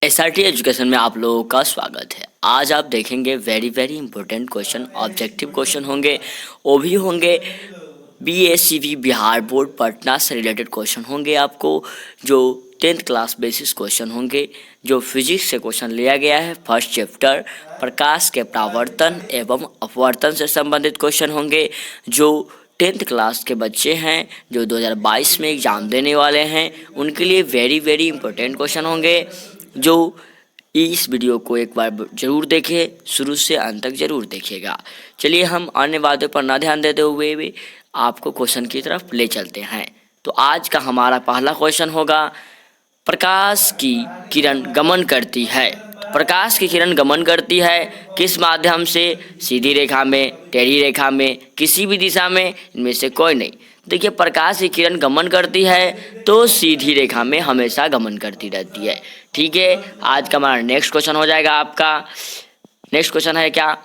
SRT education में आप लोगों का स्वागत है। आज आप देखेंगे very important question, objective question होंगे, वो भी होंगे बीएससीबी बिहार बोर्ड पटना से रिलेटेड क्वेश्चन होंगे। आपको जो 10th क्लास बेसिस क्वेश्चन होंगे, जो फिजिक्स से क्वेश्चन लिया गया है। फर्स्ट चैप्टर प्रकाश के परावर्तन एवं अपवर्तन से संबंधित क्वेश्चन होंगे। जो 10th क्लास के बच्चे हैं जो 2022 में एग्ज़ाम देने वाले हैं, उनके लिए वेरी इंपॉर्टेंट क्वेश्चन होंगे। जो इस वीडियो को एक बार ज़रूर देखें, शुरू से अंत तक ज़रूर देखिएगा। चलिए हम अन्य बातों पर ना ध्यान देते हुए भी आपको क्वेश्चन की तरफ ले चलते हैं। तो आज का हमारा पहला क्वेश्चन होगा, प्रकाश की किरण गमन करती है। प्रकाश की किरण गमन करती है किस माध्यम से? सीधी रेखा में, टेढ़ी रेखा में, किसी भी दिशा में, इनमें से कोई नहीं। देखिए, प्रकाश की किरण गमन करती है तो सीधी रेखा में हमेशा गमन करती रहती है। ठीक है, आज का हमारा नेक्स्ट क्वेश्चन हो जाएगा आपका। नेक्स्ट क्वेश्चन है क्या?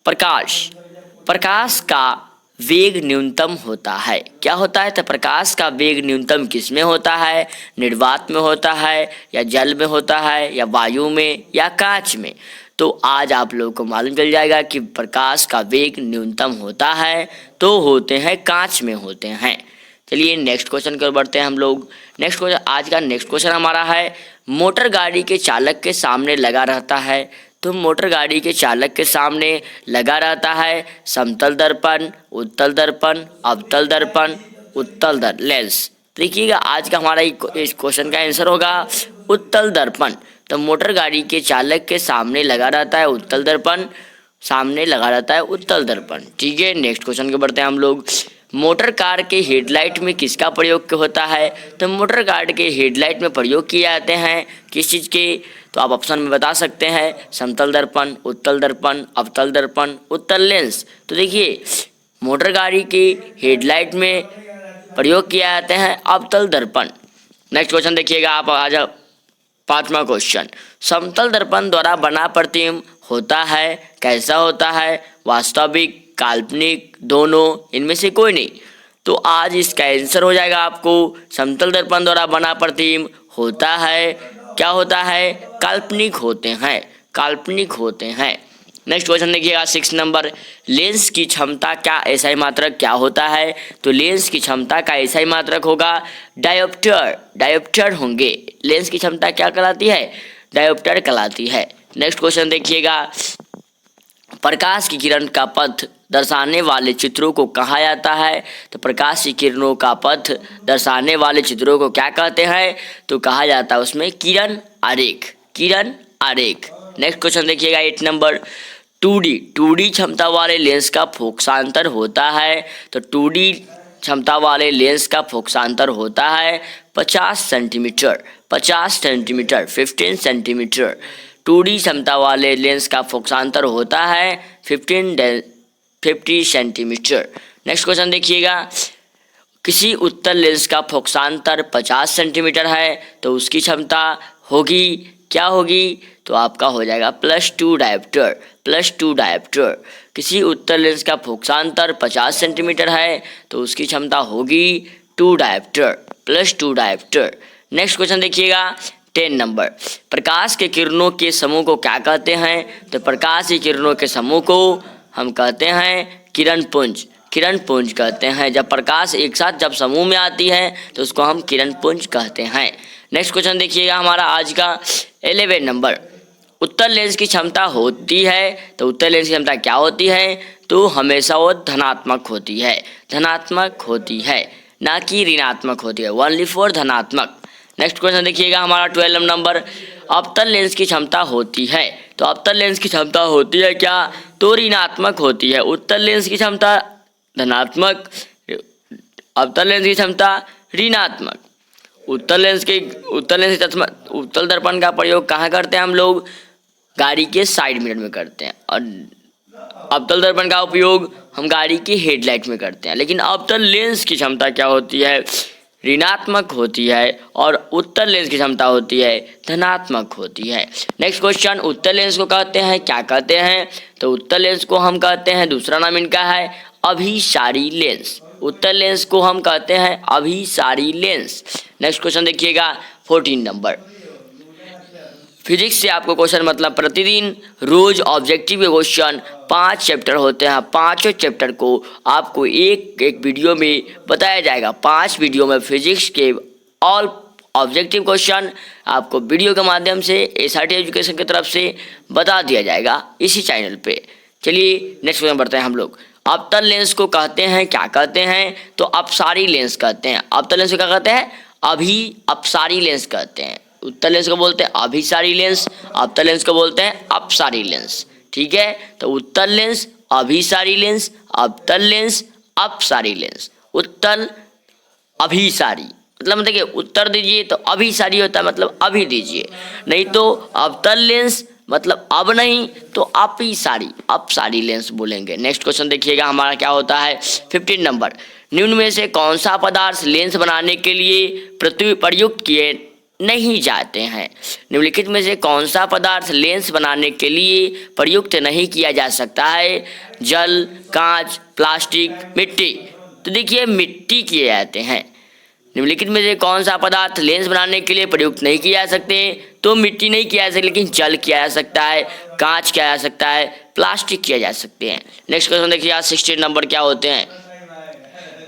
प्रकाश का वेग न्यूनतम होता है। क्या होता है? तो प्रकाश का वेग न्यूनतम किस में होता है? निर्वात में होता है, या जल में होता है, या वायु में, या कांच में? तो आज आप लोगों को मालूम चल जाएगा कि प्रकाश का वेग न्यूनतम होता है तो होते हैं कांच में होते हैं। चलिए नेक्स्ट क्वेश्चन की ओर बढ़ते हैं हम लोग। नेक्स्ट क्वेश्चन, आज का नेक्स्ट क्वेश्चन हमारा है, मोटर गाड़ी के चालक के सामने लगा रहता है। तो मोटर गाड़ी के चालक के सामने लगा रहता है समतल दर्पण, उत्तल दर्पण, अवतल दर्पण, उत्तल लेंस। देखिएगा, आज का हमारा इस क्वेश्चन का आंसर होगा उत्तल दर्पण। तो मोटर गाड़ी के चालक के सामने लगा रहता है उत्तल दर्पण, सामने लगा रहता है उत्तल दर्पण। ठीक है, नेक्स्ट क्वेश्चन के बढ़ते हैं हम लोग। मोटर कार के हेडलाइट में किसका प्रयोग होता है? तो मोटर कार के हेडलाइट में प्रयोग किए जाते हैं किस चीज़ के? तो आप ऑप्शन में बता सकते हैं, समतल दर्पण, उत्तल दर्पण, अवतल दर्पण, उत्तल लेंस। तो देखिए, मोटर गाड़ी के हेडलाइट में प्रयोग किया जाते हैं अवतल दर्पण। नेक्स्ट क्वेश्चन देखिएगा आप। आज पांचवा क्वेश्चन, समतल दर्पण द्वारा बना प्रतिबिंब होता है, कैसा होता है? वास्तविक, काल्पनिक, दोनों, इनमें से कोई नहीं। तो आज इसका आंसर हो जाएगा आपको, समतल दर्पण द्वारा बना प्रतिबिंब होता है, क्या होता है? काल्पनिक होते हैं, काल्पनिक होते हैं। नेक्स्ट क्वेश्चन देखिएगा 6 नंबर, लेंस की क्षमता का एसआई मात्रक क्या होता है? तो लेंस की क्षमता का एसआई मात्रक होगा डायोप्टर। डायोप्टर होंगे। लेंस की क्षमता क्या कहलाती है? डायोप्टर कहलाती है। नेक्स्ट क्वेश्चन देखिएगा, प्रकाश की किरण का पथ दर्शाने वाले चित्रों को कहा जाता है? तो प्रकाश की किरणों का पथ दर्शाने वाले चित्रों को क्या कहते हैं? तो कहा जाता है उसमें किरण आरेख, किरण आरेख। नेक्स्ट क्वेश्चन देखिएगा 8 नंबर, 2D क्षमता वाले लेंस का फोकसांतर होता है। तो 2D क्षमता वाले लेंस का फोकसांतर होता है 50 सेंटीमीटर, 50 सेंटीमीटर, 15 सेंटीमीटर। 2D क्षमता वाले लेंस का फोकसांतर होता है 50 सेंटीमीटर। नेक्स्ट क्वेश्चन देखिएगा, किसी उत्तल लेंस का फोकसांतर 50 सेंटीमीटर है तो उसकी क्षमता होगी, क्या होगी? तो आपका हो जाएगा +2 डायोप्टर, +2 डायोप्टर। किसी उत्तल लेंस का फोकसांतर 50 सेंटीमीटर है तो उसकी क्षमता होगी 2 डायोप्टर, +2 डायोप्टर। नेक्स्ट क्वेश्चन देखिएगा 10 नंबर, प्रकाश के किरणों के समूह को क्या कहते हैं? तो प्रकाश की किरणों के समूह को हम कहते हैं किरण पुंज, किरण पुंज कहते हैं। जब प्रकाश एक साथ जब समूह में आती है तो उसको हम किरण पुंज कहते हैं। नेक्स्ट क्वेश्चन देखिएगा हमारा आज का 11 नंबर, उत्तल लेंस की क्षमता होती है। तो उत्तल लेंस की क्षमता क्या होती है? तो हमेशा वो धनात्मक होती है, धनात्मक होती है, ना कि ऋणात्मक होती है, ओनली फॉर धनात्मक। नेक्स्ट क्वेश्चन देखिएगा हमारा 12 नंबर, अवतल लेंस की क्षमता होती है। तो अवतल लेंस की क्षमता होती है क्या? तो ऋणात्मक होती है। उत्तल लेंस की क्षमता धनात्मक, अवतल लेंस की क्षमता ऋणात्मक। उत्तल दर्पण का प्रयोग कहाँ करते हैं हम लोग? गाड़ी के साइड मिरर में करते हैं, और अवतल दर्पण का उपयोग हम गाड़ी की हेडलाइट में करते हैं। लेकिन अवतल लेंस की क्षमता क्या होती है? ऋणात्मक होती है, और उत्तल लेंस की क्षमता होती है धनात्मक होती है। नेक्स्ट क्वेश्चन, उत्तल लेंस को कहते हैं, क्या कहते हैं? तो उत्तल लेंस को हम कहते हैं, दूसरा नाम इनका है अभिसारी लेंस। उत्तल लेंस को हम कहते हैं अभिसारी लेंस। नेक्स्ट क्वेश्चन देखिएगा 14 नंबर, फिजिक्स से आपको क्वेश्चन मतलब प्रतिदिन रोज ऑब्जेक्टिव के क्वेश्चन 5 चैप्टर होते हैं। पांचों चैप्टर को आपको एक एक वीडियो में बताया जाएगा। 5 वीडियो में फिजिक्स के ऑल ऑब्जेक्टिव क्वेश्चन आपको वीडियो के माध्यम से एसआरटी एजुकेशन की तरफ से बता दिया जाएगा इसी चैनल पे। चलिए नेक्स्ट क्वेश्चन बढ़ते हैं हम लोग। अवतल लेंस को कहते हैं क्या कहते हैं? तो अपसारी लेंस कहते हैं। अवतल लेंस को क्या कहते हैं? अभी अपसारी लेंस कहते हैं। उत्तल लेंस को बोलते हैं अभिसारी लेंस, अवतल लेंस को बोलते हैं अपसारी लेंस। ठीक है, तो उत्तल लेंस, अभिसारी लेंस, अवतल लेंस, अपसारी लेंस। उत्तल, अभिसारी मतलब देखिए उत्तर दीजिए तो अभिसारी होता है, मतलब अभी दीजिए, नहीं तो अवतल लेंस मतलब अब नहीं तो अपसारी, अपसारी लेंस बोलेंगे। नेक्स्ट क्वेश्चन देखिएगा हमारा क्या होता है 15 नंबर। निम्न में से कौन सा पदार्थ लेंस बनाने के लिए प्रयुक्त किए नहीं जाते हैं? निम्नलिखित में से कौन सा पदार्थ लेंस बनाने के लिए प्रयुक्त नहीं किया जा सकता है? जल, कांच, प्लास्टिक, मिट्टी। तो देखिए मिट्टी किए जाते हैं। निम्नलिखित में से कौन सा पदार्थ लेंस बनाने के लिए प्रयुक्त नहीं किया जा सकते? तो मिट्टी नहीं किया जा सकता, लेकिन जल किया जा सकता है, कांच किया जा सकता है, प्लास्टिक किया जा सकते हैं। नेक्स्ट क्वेश्चन देखिए 16 नंबर क्या होते हैं।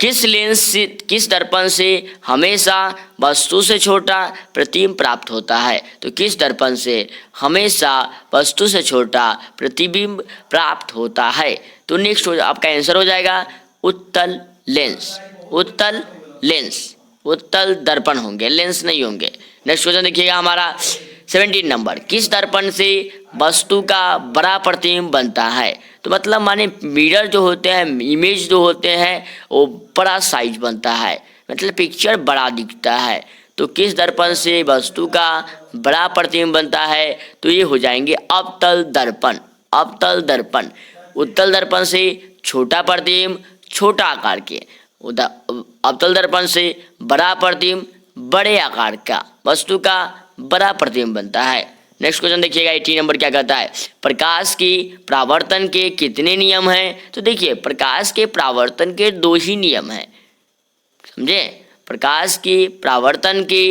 किस लेंस से, किस दर्पण से हमेशा वस्तु से छोटा प्रतिबिंब प्राप्त होता है? तो किस दर्पण से हमेशा वस्तु से छोटा प्रतिबिंब प्राप्त होता है? तो नेक्स्ट आपका आंसर हो जाएगा उत्तल लेंस। उत्तल लेंस, उत्तल दर्पण होंगे, लेंस नहीं होंगे। नेक्स्ट क्वेश्चन देखिएगा हमारा 17 नंबर। किस दर्पण से वस्तु का बड़ा प्रतिबिंब बनता है? तो मतलब माने मिरर जो होते हैं, इमेज जो होते हैं वो बड़ा साइज बनता है, मतलब पिक्चर बड़ा दिखता है। तो किस दर्पण से वस्तु का बड़ा प्रतिबिंब बनता है? तो ये हो जाएंगे अवतल दर्पण। अवतल दर्पण। उत्तल दर्पण से छोटा प्रतिबिंब छोटा आकार के, अवतल दर्पण से बड़ा प्रतिबिंब बड़े आकार का, वस्तु का बड़ा प्रतिबिंब बनता है। नेक्स्ट क्वेश्चन देखिएगा 18 नंबर क्या कहता है। प्रकाश की परावर्तन के कितने नियम हैं? तो देखिए प्रकाश के परावर्तन के 2 ही नियम हैं, समझे? प्रकाश की परावर्तन के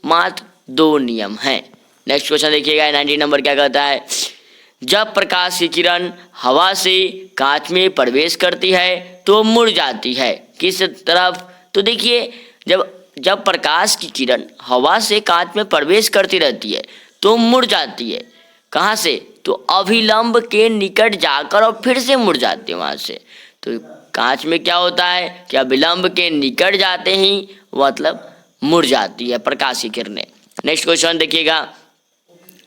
मात्र 2 नियम हैं। नेक्स्ट क्वेश्चन देखिएगा 19 नंबर क्या कहता है। जब प्रकाश की किरण हवा से कांच में प्रवेश करती है तो मुड़ जाती है, किस तरफ? तो देखिए जब प्रकाश की किरण हवा से कांच में प्रवेश करती रहती है तो मुड़ जाती है, कहाँ से? तो अभिलंब के निकट जाकर और फिर से मुड़ जाती है वहाँ से। तो कांच में क्या होता है कि अभिलंब के निकट जाते ही मतलब मुड़ जाती है प्रकाश की किरणें। नेक्स्ट क्वेश्चन देखिएगा।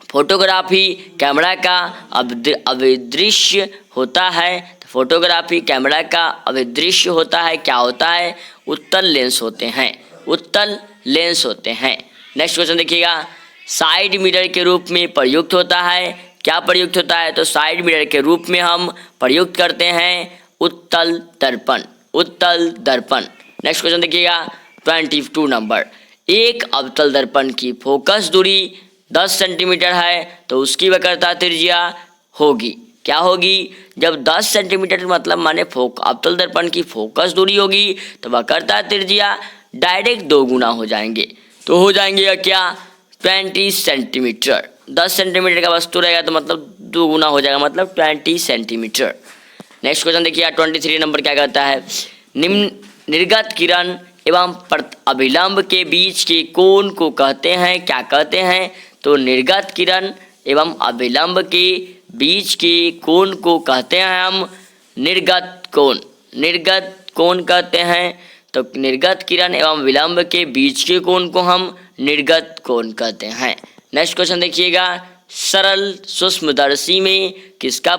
फोटोग्राफी कैमरा का अभिदृश्य होता है। तो फोटोग्राफी कैमरा का अभिदृश्य होता है, क्या होता है? उत्तल लेंस होते हैं, उत्तल लेंस होते हैं। नेक्स्ट क्वेश्चन देखिएगा। साइड मिरर के रूप में प्रयुक्त होता है, क्या प्रयुक्त होता है? तो साइड मिरर के रूप में हम प्रयुक्त करते हैं उत्तल दर्पण, उत्तल दर्पण। नेक्स्ट क्वेश्चन देखिएगा 22 नंबर। एक अवतल दर्पण की फोकस दूरी 10 सेंटीमीटर है तो उसकी वक्रता त्रिज्या होगी, क्या होगी? जब 10 सेंटीमीटर मतलब माने अवतल दर्पण की फोकस दूरी होगी तो वक्रता त्रिज्या डायरेक्ट 2 गुना हो जाएंगे। तो हो जाएंगे क्या? 20 सेंटीमीटर। 10 सेंटीमीटर का वस्तु रहेगा तो मतलब 2 गुना हो जाएगा, मतलब 20 सेंटीमीटर। नेक्स्ट क्वेश्चन देखिए 23 नंबर क्या कहता है। निम्न निर्गत किरण एवं अभिलंब के बीच के कोण को कहते हैं, क्या कहते हैं? तो निर्गत किरण एवं अभिलंब के बीच के कोण को कहते हैं हम निर्गत कोण, निर्गत कोण कहते हैं। तो निर्गत किरण एवं विलंब के बीच के कोण को हम निर्गत कोण कहते हैं। नेक्स्ट क्वेश्चन देखिएगा। सरल सूक्ष्मदर्शी में किसका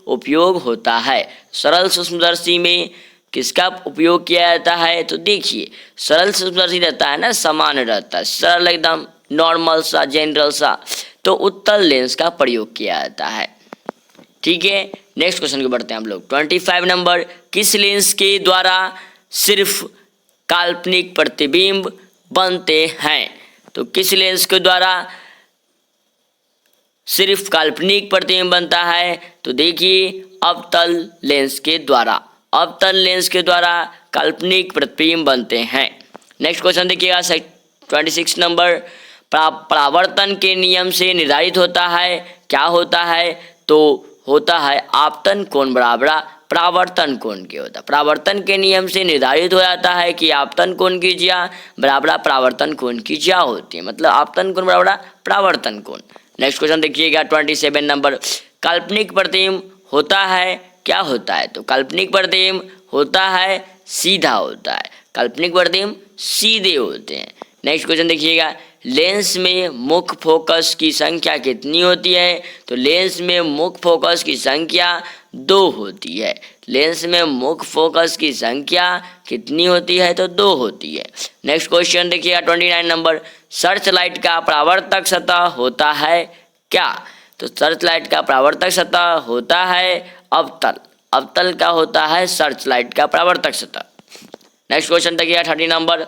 उपयोग होता है? सरल सूक्ष्मदर्शी में किसका उपयोग किया जाता है? तो देखिए सरल सूक्ष्मदर्शी रहता है ना, सामान्य रहता है, सरल एकदम नॉर्मल सा, जनरल सा, तो उत्तल लेंस का प्रयोग किया जाता है। ठीक है, नेक्स्ट क्वेश्चन को बढ़ते हैं हम लोग 25 नंबर। किस लेंस के द्वारा सिर्फ काल्पनिक प्रतिबिंब बनते हैं? तो किस लेंस के द्वारा सिर्फ काल्पनिक प्रतिबिंब बनता है? तो देखिए अवतल लेंस के द्वारा, अवतल लेंस के द्वारा काल्पनिक प्रतिबिंब बनते हैं। नेक्स्ट क्वेश्चन देखिएगा 26 नंबर। परावर्तन के नियम से निर्धारित होता है। क्या होता है? तो होता है आपतन कोण बराबर परावर्तन कोण के होता है। परावर्तन के नियम से निर्धारित हो जाता है कि आपतन कोण की ज्या बराबर परावर्तन कोण की ज्या होती है, मतलब आपतन कोण बराबर परावर्तन कोण। नेक्स्ट क्वेश्चन देखिएगा 27 नंबर। काल्पनिक प्रतिबिंब होता है, क्या होता है? तो काल्पनिक प्रतिबिंब होता है सीधा होता है, काल्पनिक प्रतिबिंब सीधे होते हैं। नेक्स्ट क्वेश्चन देखिएगा, लेंस में मुख्य फोकस की संख्या कितनी होती है? तो लेंस में मुख्य फोकस की संख्या 2 होती है। लेंस में मुख्य फोकस की संख्या कितनी होती है? तो 2 होती है। नेक्स्ट क्वेश्चन देखिएगा 29 नंबर। सर्च लाइट का परावर्तक सतह होता है क्या? तो सर्च लाइट का परावर्तक सतह होता है अवतल। अवतल का होता है सर्च लाइट का परावर्तक सतह। नेक्स्ट क्वेश्चन देखिएगा 30 नंबर।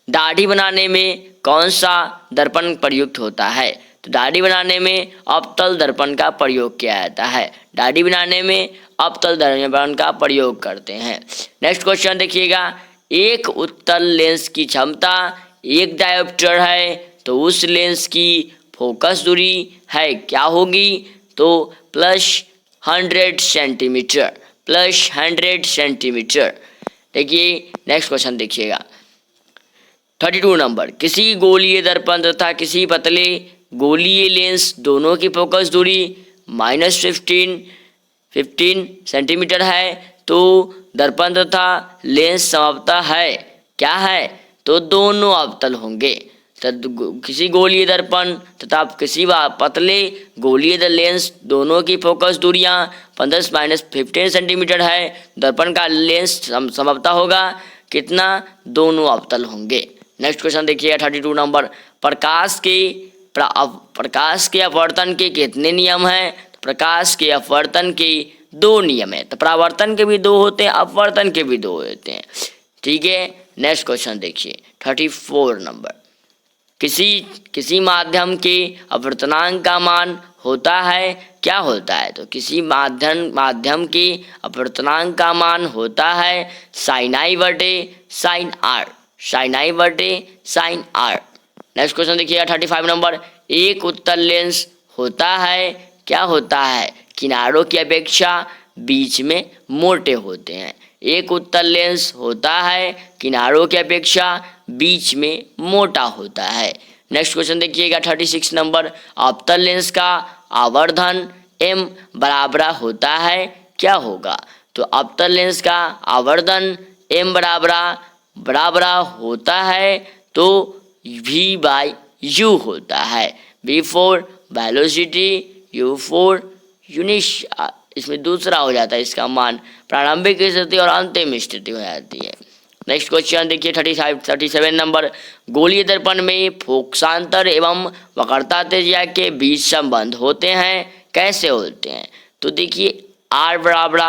दाढ़ी बनाने में कौन सा दर्पण प्रयुक्त होता है? तो दाढ़ी बनाने में अवतल दर्पण का प्रयोग किया जाता है। दाढ़ी बनाने में अवतल दर्पण का प्रयोग करते हैं। नेक्स्ट क्वेश्चन देखिएगा, एक उत्तल लेंस की क्षमता 1 डायोप्टर है, तो उस लेंस की फोकस दूरी है क्या होगी? तो +100 सेंटीमीटर, +100 सेंटीमीटर। देखिए नेक्स्ट क्वेश्चन देखिएगा 32 नंबर। किसी गोलीय दर्पण तथा किसी पतले गोलीय लेंस दोनों की फोकस दूरी -15 सेंटीमीटर है, तो दर्पण तथा लेंस समतल है, क्या है? तो दोनों अवतल होंगे। किसी गोलीय दर्पण तथा किसी पतले गोलीय लेंस दोनों की फोकस दूरियां 15 सेंटीमीटर है, दर्पण का लेंस समतल होगा, कितना? दोनों अवतल होंगे। नेक्स्ट क्वेश्चन देखिएगा 32 नंबर। प्रकाश के अपवर्तन के कितने नियम हैं? प्रकाश के अपवर्तन के 2 नियम है। तो परावर्तन के भी 2 होते हैं, अपवर्तन के भी 2 होते हैं, ठीक है। नेक्स्ट क्वेश्चन देखिए 34 नंबर। किसी माध्यम के अपवर्तनांक का मान होता है, क्या होता है? तो किसी माध्यम के अपवर्तनांक का मान होता है sin i बटे sin r, sin i बटे sin r। नेक्स्ट क्वेश्चन देखिएगा 35 नंबर। एक उत्तल लेंस होता है, क्या होता है? किनारों की अपेक्षा बीच में मोटे होते हैं। एक उत्तल लेंस होता है, किनारों की अपेक्षा बीच में मोटा होता है। नेक्स्ट क्वेश्चन देखिएगा 36 नंबर। अवतल लेंस का आवर्धन m बराबर होता है, क्या होगा? तो अवतल लेंस का आवर्धन m बराबर होता है तो v/u होता है। v for velocity, u for unit, इसमें दूसरा हो जाता है, इसका मान प्रारंभिक स्थिति और अंतिम स्थिति हो जाती है। नेक्स्ट क्वेश्चन देखिए 37 नंबर। गोलीय दर्पण में फोकसांतर एवं वक्रता त्रिज्या के बीच संबंध होते हैं, कैसे होते हैं? तो देखिए r बराबर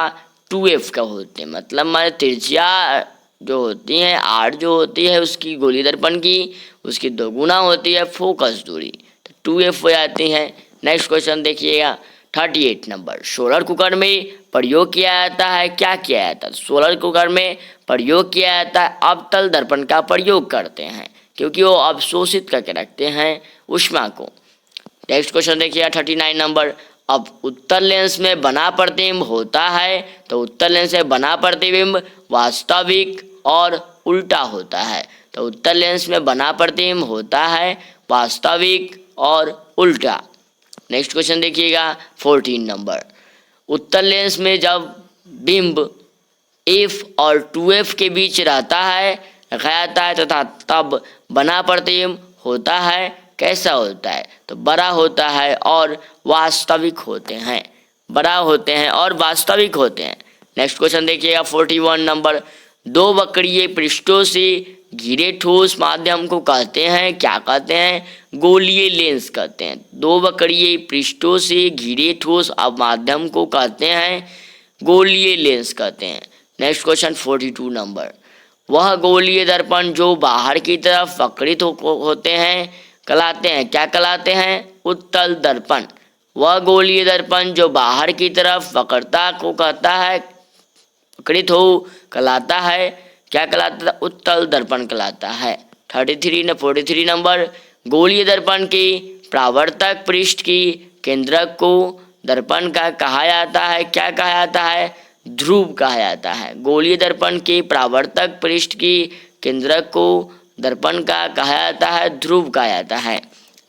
2f का होते हैं, मतलब हमारे त्रिज्या जो होती है r जो होती है उसकी गोलीय दर्पण की, उसकी 2 गुना होती है फोकस दूरी, तो 2f हो जाती है। नेक्स्ट क्वेश्चन देखिएगा 38 नंबर। सोलर कुकर में प्रयोग किया जाता है, क्या किया जाता है? सोलर कुकर में प्रयोग किया जाता है अवतल दर्पण का प्रयोग करते हैं, क्योंकि वो अवशोषित करके रखते हैं ऊष्मा को। नेक्स्ट क्वेश्चन देखिए 39 नंबर। अब उत्तल लेंस में बना प्रतिबिंब होता है, तो उत्तल लेंस में बना प्रतिबिंब वास्तविक और उल्टा होता है। तो उत्तल लेंस में बना प्रतिबिंब होता है वास्तविक और उल्टा। नेक्स्ट क्वेश्चन देखिएगा 14 नंबर। उत्तल लेंस में जब बिंब f और 2f के बीच रखा जाता है तथा तब बना प्रतिबिंब होता है, कैसा होता है? तो बड़ा होता है और वास्तविक होते हैं, बड़ा होते हैं और वास्तविक होते हैं। नेक्स्ट क्वेश्चन देखिएगा 41 नंबर। 2 वक्रीय पृष्ठों से घिरे ठोस माध्यम को कहते हैं, क्या कहते हैं? गोलीय लेंस कहते हैं। 2 वक्रीय पृष्ठों से घिरे ठोस माध्यम को कहते हैं गोलीय लेंस कहते हैं। Next question 42 number. वह गोलीय दर्पण जो बाहर की तरफ वक्रित होते हैं कहलाते हैं, क्या कहलाते हैं? उत्तल दर्पण। वह गोलीय दर्पण जो बाहर की तरफ वक्रता को कहता है, वक्रित हो कहलाता है, क्या कहलाता है? उत्तल दर्पण कहलाता है। 43 नंबर। गोलीय दर्पण के परावर्तक पृष्ठ की केंद्रक को दर्पण का कहा जाता है, क्या कहा जाता है? ध्रुव कहा जाता है। गोलीय दर्पण के परावर्तक पृष्ठ की केंद्रक को दर्पण का कहा जाता है, ध्रुव कहा जाता है।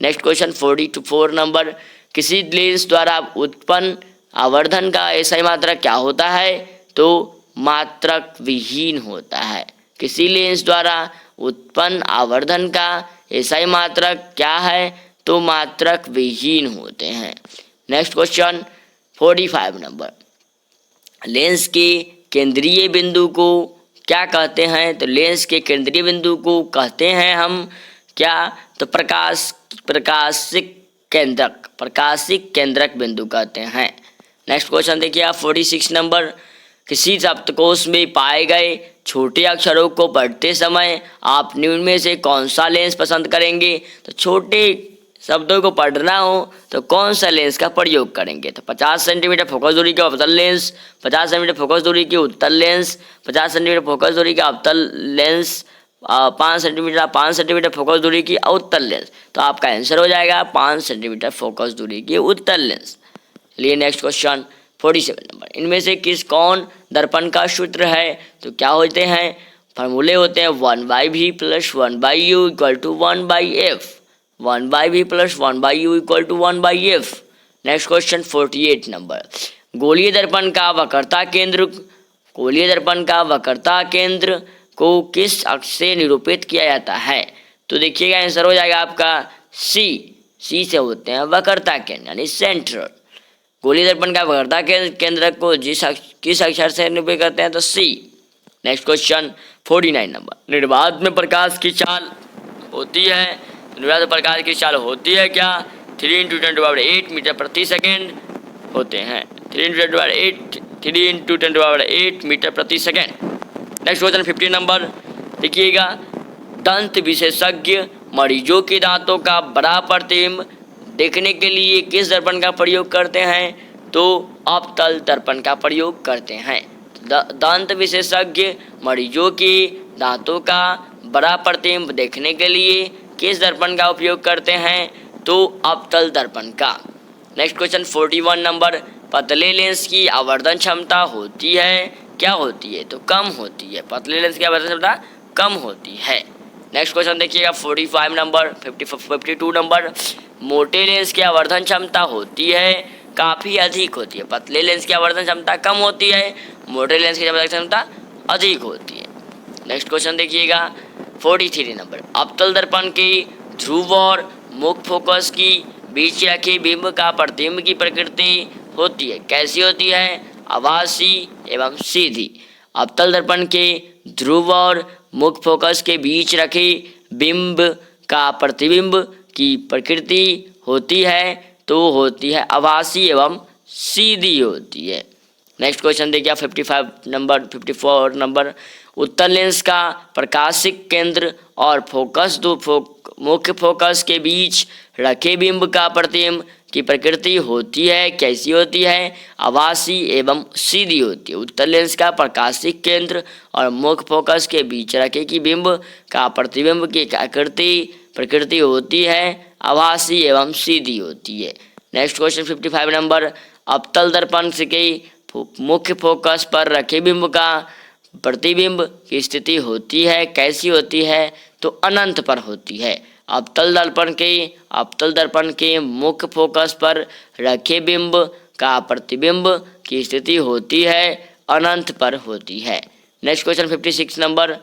नेक्स्ट क्वेश्चन 44 नंबर, किसी लेंस द्वारा उत्पन्न आवर्धन का ऐसा मात्रक क्या होता है? तो मात्रक विहीन होता है। किसी लेंस द्वारा उत्पन्न आवर्धन का ऐसा मात्रक क्या है? तो मात्रक विहीन होते हैं। नेक्स्ट क्वेश्चन 45 नंबर, लेंस के केंद्रीय बिंदु को क्या कहते हैं? तो लेंस के केंद्रीय बिंदु को कहते हैं हम क्या? तो प्रकाशिक केंद्रक बिंदु कहते हैं। नेक्स्ट क्वेश्चन देखिए आप 46 नंबर, किसी शब्दकोश में पाए गए छोटे अक्षरों को पढ़ते समय आप निम्न में से कौन सा लेंस पसंद करेंगे? तो छोटे शब्दों को पढ़ना हो तो कौन सा लेंस का प्रयोग करेंगे? तो 50 सेंटीमीटर फोकस दूरी का अवतल लेंस, 50 सेंटीमीटर फोकस दूरी की उत्तल लेंस, 50 सेंटीमीटर फोकस दूरी का अवतल लेंस, 5 सेंटीमीटर फोकस दूरी की उत्तल लेंस। तो आपका आंसर हो जाएगा 5 सेंटीमीटर फोकस दूरी की उत्तल लेंस। चलिए नेक्स्ट क्वेश्चन 47 नंबर, इनमें से कौन दर्पण का सूत्र है? तो क्या होते हैं? फॉर्मूले होते हैं 1/v + 1/u = 1/f, 1/v + 1/u = 1/f। Next question 48 number, गोलीय दर्पण का वक्रता केंद्र को किस अक्ष से निरूपित किया जाता है? तो देखिएगा आंसर हो जाएगा आपका सी से होते हैं वक्रता केंद्र यानी सेंट्रल। गोलीय दर्पण का वक्रता केंद्र को किस अक्षर से निरूपित करते हैं? तो सी। नेक्स्ट क्वेश्चन 49 नंबर, निर्वात में प्रकाश की चाल होती है, निर्वात में प्रकाश की चाल होती है क्या? 3 × 10⁸ मीटर प्रति सेकेंड होते हैं, 3 × 10⁸ मीटर प्रति सेकेंड। नेक्स्ट क्वेश्चन 50 नंबर देखिएगा, दंत विशेषज्ञ मरीजों के दांतों का बड़ा प्रतिबिंब देखने के लिए किस दर्पण का प्रयोग करते हैं? तो अवतल दर्पण का प्रयोग करते हैं। दंत विशेषज्ञ मरीजों के दांतों का बड़ा प्रतिबिंब देखने के लिए किस दर्पण का उपयोग करते हैं? तो अवतल दर्पण का। नेक्स्ट क्वेश्चन 41 नंबर, पतले लेंस की आवर्धन क्षमता होती है, क्या होती है? तो कम होती है। पतले लेंस की आवर्धन क्षमता कम होती है। नेक्स्ट क्वेश्चन देखिएगा 45 नंबर 52 नंबर, मोटे लेंस की आवर्धन क्षमता होती है काफ़ी अधिक होती है। पतले लेंस की आवर्धन क्षमता कम होती है, मोटे लेंस की आवर्धन क्षमता अधिक होती है। नेक्स्ट क्वेश्चन देखिएगा 43 नंबर, अवतल दर्पण के ध्रुव और मुख्य फोकस की बीच रखे बिंब का प्रतिबिंब की प्रकृति होती है, कैसी होती है? आभासी एवं सीधी। अवतल दर्पण के ध्रुव और मुख्य फोकस के बीच रखे बिंब का प्रतिबिंब की प्रकृति होती है तो होती है आभासी एवं सीधी होती है। नेक्स्ट क्वेश्चन देखिए 54 नंबर, उत्तल लेंस का प्रकाशिक केंद्र और मुख्य फोकस के बीच रखे बिंब का प्रतिबिंब की प्रकृति होती है, कैसी होती है? आभासी एवं सीधी होती है। उत्तल लेंस का प्रकाशिक केंद्र और मुख्य फोकस के बीच रखे की बिंब का प्रतिबिंब की प्रकृति होती है, आभासी एवं सीधी होती है। नेक्स्ट क्वेश्चन 55 नंबर, अवतल दर्पण के मुख्य फोकस पर रखे बिंब का प्रतिबिंब की स्थिति होती है, कैसी होती है? तो अनंत पर होती है। अवतल दर्पण के मुख्य फोकस पर रखे बिंब का प्रतिबिंब की स्थिति होती है, अनंत पर होती है। नेक्स्ट क्वेश्चन 56 नंबर,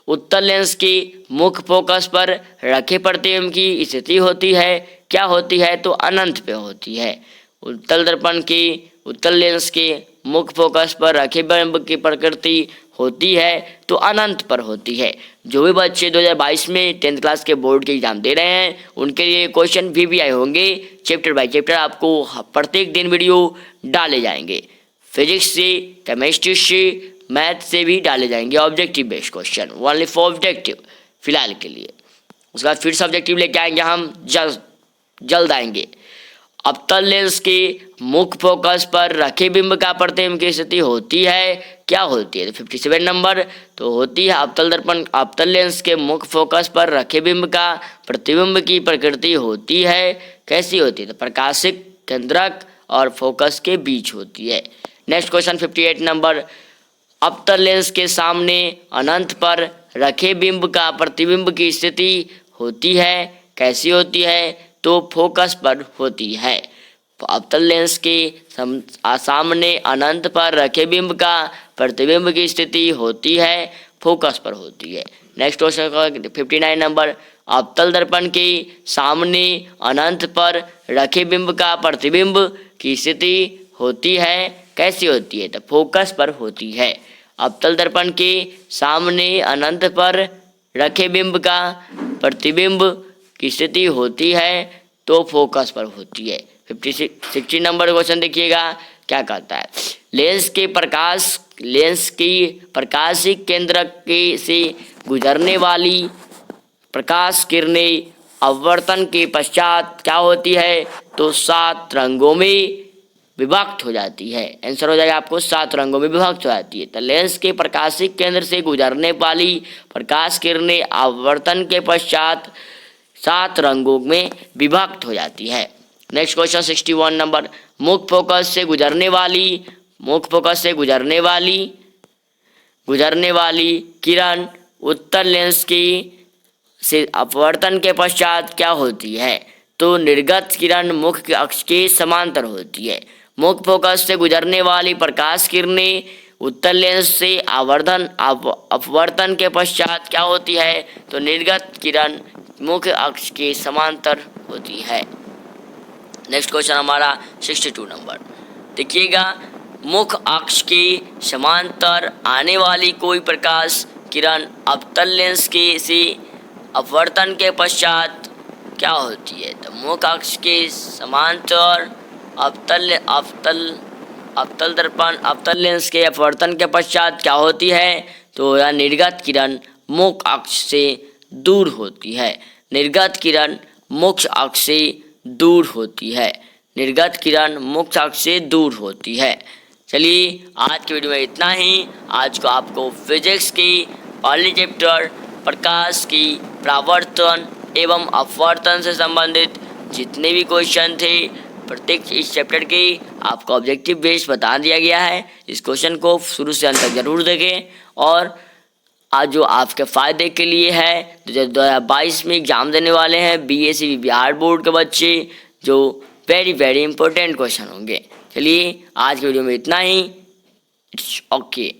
उत्तल लेंस के मुख्य फोकस पर रखे प्रतिबिंब की स्थिति होती है, क्या होती है? तो अनंत पे होती है। उत्तल लेंस के मुख्य फोकस पर रखे बिंब की प्रकृति होती है तो अनंत पर होती है। जो भी बच्चे 2022 में 10th क्लास के बोर्ड के एग्जाम दे रहे हैं उनके लिए क्वेश्चन भी आए होंगे, चैप्टर बाय चैप्टर आपको प्रत्येक दिन वीडियो डाले जाएंगे। फिजिक्स से, केमिस्ट्री से, मैथ से भी डाले जाएंगे objective based question, only for objective फिलहाल के लिए। उसके बाद फिर से ऑब्जेक्टिव लेके आएंगे हम, जल्द आएंगे। अवतल लेंस के मुख्य फोकस पर रखे बिंब का प्रतिबिंब की स्थिति होती है, क्या होती है? 57 नंबर तो होती है अवतल लेंस के मुख्य फोकस पर रखे बिंब का प्रतिबिंब की प्रकृति होती है, कैसी होती है? तो प्रकाशिक, केंद्रक और फोकस के बीच होती है। नेक्स्ट क्वेश्चन 58 नंबर, अवतल लेंस के सामने अनंत पर रखे बिंब का प्रतिबिंब की स्थिति होती है, कैसी होती है? तो फोकस पर होती है। अवतल लेंस के सामने अनंत पर रखे बिंब का प्रतिबिंब की स्थिति होती है, फोकस पर होती है। नेक्स्ट क्वेश्चन 59 नंबर, अवतल दर्पण के सामने अनंत पर रखे बिंब का प्रतिबिंब की स्थिति होती है, कैसी होती है? तो फोकस पर होती है। अवतल दर्पण के सामने अनंत पर रखे बिंब का प्रतिबिंब की स्थिति होती है तो फोकस पर होती है। 60 नंबर क्वेश्चन देखिएगा क्या कहता है, लेंस की प्रकाशिक केंद्रक के से गुजरने वाली प्रकाश किरणें अपवर्तन के पश्चात क्या होती है? तो 7 रंगों में विभक्त हो जाती है। आंसर हो जाएगा आपको 7 रंगों में विभक्त हो जाती है। तो लेंस के प्रकाशिक केंद्र से गुजरने वाली प्रकाश किरणें अपवर्तन के पश्चात 7 रंगों में विभक्त हो जाती है। नेक्स्ट क्वेश्चन 61 नंबर, मुख्य फोकस से गुजरने वाली किरण उत्तल लेंस की से अपवर्तन के पश्चात क्या होती है? तो निर्गत किरण मुख्य अक्ष के समांतर होती है। मुख्य फोकस से गुजरने वाली प्रकाश किरणें उत्तल लेंस से अपवर्तन के पश्चात क्या होती है? तो निर्गत किरण मुख्य अक्ष के समांतर होती है। नेक्स्ट क्वेश्चन हमारा 62 नंबर देखिएगा, मुख्य अक्ष के समांतर आने वाली कोई प्रकाश किरण अवतल लेंस के से अपवर्तन के पश्चात क्या होती है? तो मुख्य अक्ष के समांतर अवतल लेंस के अपवर्तन के पश्चात क्या होती है? तो यह निर्गत किरण मुख्य अक्ष से दूर होती है। निर्गत किरण मुख्य अक्ष से दूर होती है। निर्गत किरण मुख्य अक्ष से दूर होती है। चलिए आज की वीडियो में इतना ही। आज को आपको फिजिक्स की पहली चैप्टर प्रकाश की परावर्तन एवं अपवर्तन से संबंधित जितने भी क्वेश्चन थे प्रत्येक इस चैप्टर के आपको ऑब्जेक्टिव बेस बता दिया गया है। इस क्वेश्चन को शुरू से अंत तक जरूर देखें और आज जो आपके फ़ायदे के लिए है, जो 2022 में एग्ज़ाम देने वाले हैं बीएससी बिहार बोर्ड के बच्चे, जो वेरी इंपॉर्टेंट क्वेश्चन होंगे। चलिए आज की वीडियो में इतना ही। It's okay.